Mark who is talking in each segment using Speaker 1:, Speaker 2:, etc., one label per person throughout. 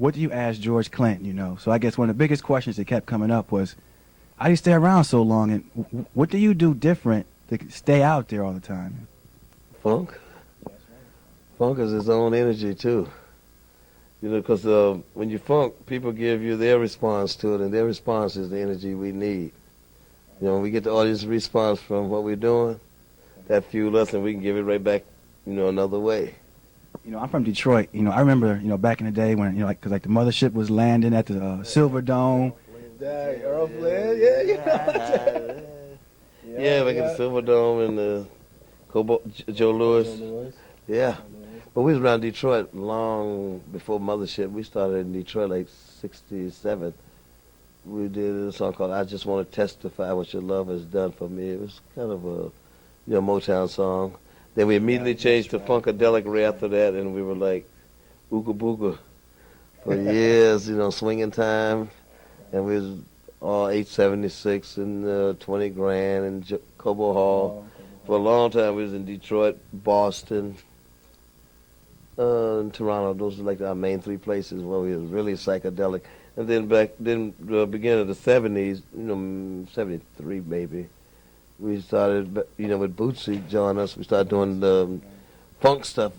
Speaker 1: what do you ask George Clinton, you know? So I guess one of the biggest questions that kept coming up was, how do you stay around so long, and what do you do different to stay out there all the time?
Speaker 2: Funk. Funk is its own energy too. You know, because when you funk, people give you their response to it, and their response is the energy we need. You know, when we get the audience response from what we're doing, that fuels us, and we can give it right back, you know, another way.
Speaker 1: You know, I'm from Detroit. You know, I remember, you know, back in the day when, you know, like, cause like the mothership was landing at the Silver Dome.
Speaker 2: Earl Flynn, yeah, back at the Silver Dome and the Joe Louis. Yeah. But we was around Detroit long before Mothership. We started in Detroit like 67. We did a song called I Just Want to Testify What Your Love Has Done For Me. It was kind of a, you know, Motown song. Then we immediately changed to Funkadelic right after that, and we were like Ooga Booga for years, you know, swinging time. And we was all 876 and 20 Grand and Cobo Hall. For a long time we was in Detroit, Boston, and Toronto. Those were like our main three places where we was really psychedelic. And then beginning of the 70s, you know, 73 maybe, we started, you know, with Bootsy joined us. We started doing the funk stuff,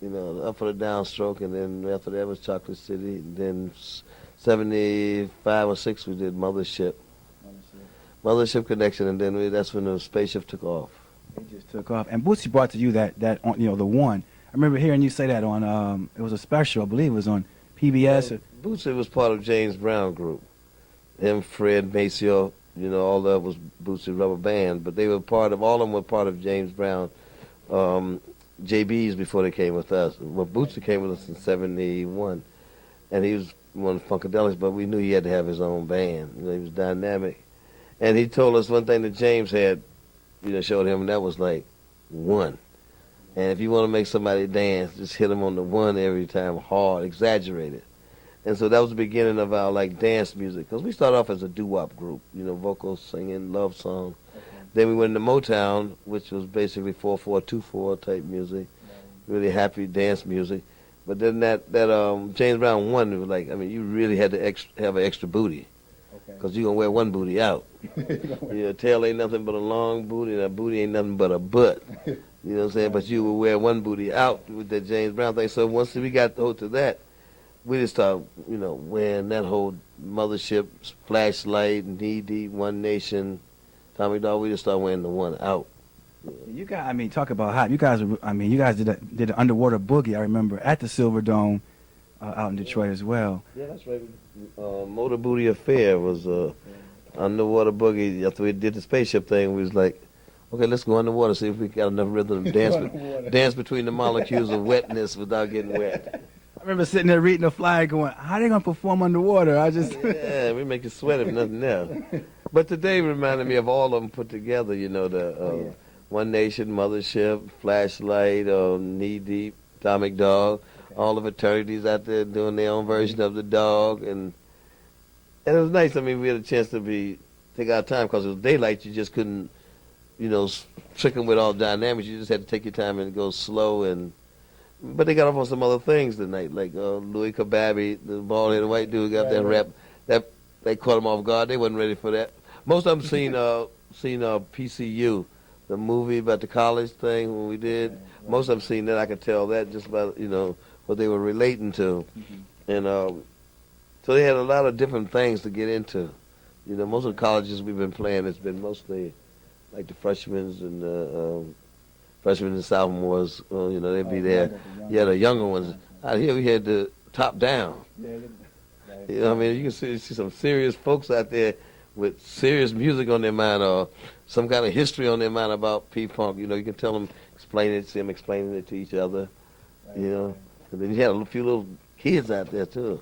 Speaker 2: you know, up for the downstroke, and then after that was Chocolate City. And then 75 or 6 we did Mothership Connection, and then that's when the spaceship took off.
Speaker 1: It just took off. And Bootsy brought to you that you know, the one. I remember hearing you say that on it was a special, I believe it was on PBS.
Speaker 2: Bootsy was part of James Brown group. Him, Fred, Maceo, you know, all that was Bootsy Rubber Band, but they were all of them were part of James Brown, JB's before they came with us. Well, Bootsy came with us in 71, and he was one of Funkadelics, but we knew he had to have his own band. You know, he was dynamic. And he told us one thing that James had, you know, showed him, and that was like one. And if you want to make somebody dance, just hit them on the one every time, hard, exaggerated. And so that was the beginning of our like dance music, because we started off as a doo-wop group, you know, vocals, singing, love song. Okay. Then we went into Motown, which was basically 4/4, 2/4 type music, really happy dance music. But then that James Brown one, it was like, I mean, you really had to have an extra booty, because you're going to wear one booty out. Your tail ain't nothing but a long booty, and that booty ain't nothing but a butt. You know what I'm saying? But you would wear one booty out with that James Brown thing. So once we got to that, we just started, you know, wearing that whole Mothership, Flashlight, Knee Deep, One Nation, Tommy Dog. We just started wearing the one out.
Speaker 1: You guys, I mean, talk about hot. You guys, you guys did an underwater boogie. I remember at the Silver Dome out in Detroit as well.
Speaker 2: Yeah, that's right. Motor Booty Affair was underwater boogie. After we did the spaceship thing, we was like, okay, let's go underwater, see if we got enough rhythm to dance between the molecules of wetness without getting wet.
Speaker 1: I remember sitting there reading the flyer going, how are they going to perform underwater?
Speaker 2: Yeah, we make you sweat if nothing else. But today reminded me of all of them put together, you know, the One Nation, Mothership, Flashlight, Knee Deep, Atomic Dog, all of fraternities out there doing their own version of the dog. And it was nice. I mean, we had a chance to take our time, because it was daylight. You just couldn't, you know, trick them with all dynamics. You just had to take your time and go slow. But they got off on some other things tonight, like Louis Kababi, the bald-headed white dude, got that rap. That they caught him off guard. They wasn't ready for that. Most of them seen PCU, the movie about the college thing when we did. Most of them seen that. I could tell that just by, you know, what they were relating to. And so they had a lot of different things to get into. You know, most of the colleges we've been playing, it's been mostly like the freshmen and sophomores, you know, they'd be there. Yeah, the younger ones. Out here we had the top down. You know what I mean? You can see some serious folks out there with serious music on their mind, or some kind of history on their mind about P-Funk. You know, you can tell them, see them explaining it to each other, you know. And then you had a few little kids out there, too.